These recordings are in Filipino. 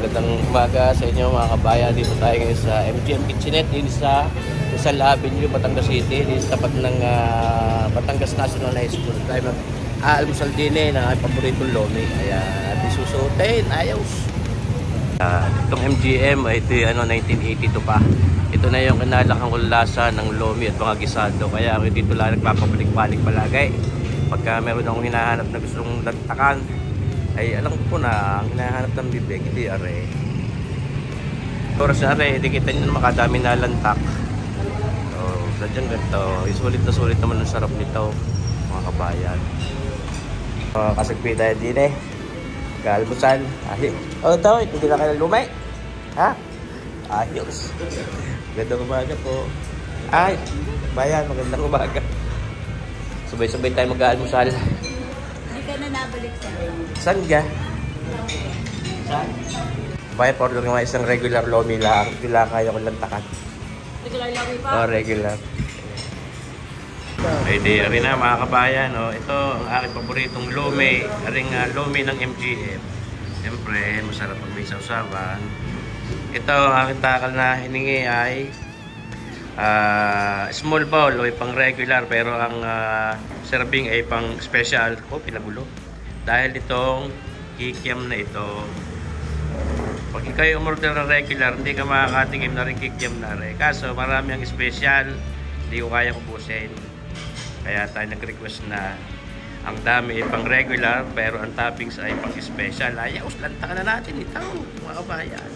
Magandang umaga sa inyo mga kabayan. Dito tayo ngayon sa MGM Kitchenette din sa Rizal Avenue, Batangas City. Din sa tapat ng Batangas National High School. Tayo mag-aalmusal din ng aking paboritong lomi. Ayan, at isusutin. Ayos! Itong MGM, ito yung 1982 pa. Ito na yung kinalakang kulasa ng lomi at mga gisado. Kaya ako dito lang nagpapabalik-balik palagi. Pagka meron akong hinahanap na gustong dagtakan, ay alam ko na ang hinahanap ng bibig, hindi are. Oras na are, hindi kita nyo makadami na lantak. So, sadyang ganito. Sulit na sulit naman ang sarap nito, mga kabayan. Kasagpi tayo din eh. Kalbusan. Oh, ito, hindi na kayo lumay. Ha? Ayos. Magandang umaga po. Ay, bayan, magandang umaga. Sabay-sabay tayo mag-aalmusal. Hindi ka na nabalik sa'yo. Saan ka? Saan? Bayan, order nga isang regular lomi lang. Hindi lang kaya ko lantakan. Regular lomi pa? Oh, regular. Pwede rin na mga kabayan. Oh. Ito ang aking paboritong lomi. Aring lomi ng MGM. Siyempre, masarap pag may sausawan. Ito ang aking takal na hiningi ay small bowl o pang regular, pero ang serving ay pang special. Oh, pinagulo. Dahil itong kikiam na ito, pag kayo umorder na regular, hindi ka makakatingin na rin kikiam na rin. Kaso marami ang special, hindi ko kaya kubusin. Kaya tayo nag-request na ang dami ay pang regular, pero ang toppings ay pang special. Ayos, lantakan na natin ito, mga kabayan.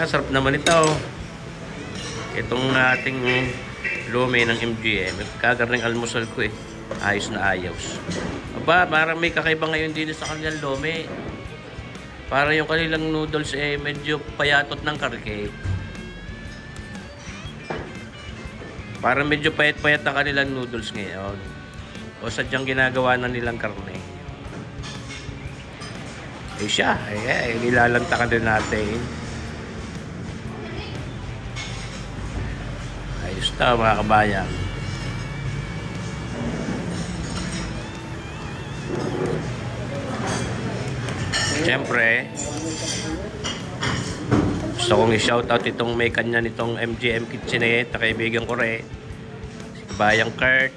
Sarap naman ito. Itong ating lomi ng MGM. Kagarning almusal ko eh. Ayos na ayos. Aba, parang may kakaiba ngayon din sa kanilang lomi. Parang yung kanilang noodles eh medyo payatot ng karke. Parang medyo payat-payat ang kanilang noodles ngayon. O sadyang ginagawa na nilang karne. Eh siya, nilalantakan din natin. Ayos na mga kabayan. Siyempre, gusto kong i-shoutout itong may kanya nitong MGM Kitchenette na kaibigan ko rin, si Kabayang Kurt.